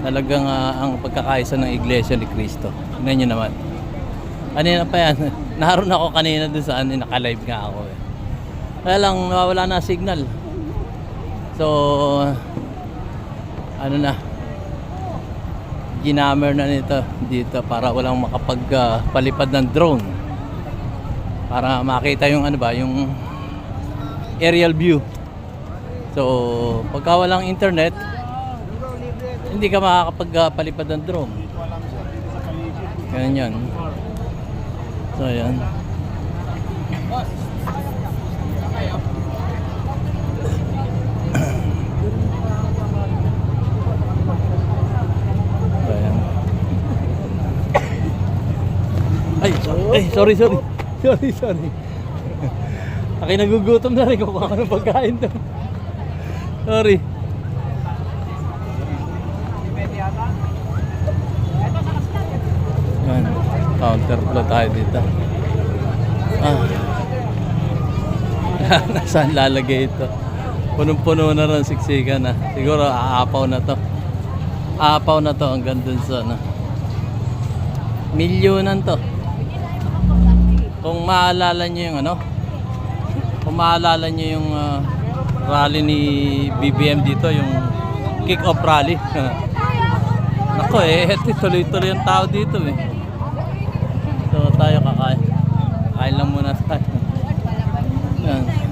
Talagang ang pagkakaisa ng Iglesia ni Cristo. Tingnan nyo naman. Kanina pa yan. Naroon ako kanina doon saan, naka-live nga ako eh. Kaya lang nawawala na signal. So, ano na, ginammer na nito dito para walang makapagpalipad ng drone. Para makita yung ano ba, yung aerial view. So, pagka walang internet, hindi ka makakapagpalipad ng drone. Ganyan yan. So, ayan. Sorry. Aki nagugutom na rin kung ano pagkain to. Sorry. Yan. Counter flow tayo dito. Nasaan lalagay ito? Punong-puno na rin, siksikan na. Siguro aapaw na to. Aapaw na to hanggang dun sa milyonan to. Kung maalala nyo yung rally ni BBM dito, yung kick-off rally. Nako tuloy-tuloy yung tao dito eh. So tayo kakain. Kain lang muna tayo. Yan.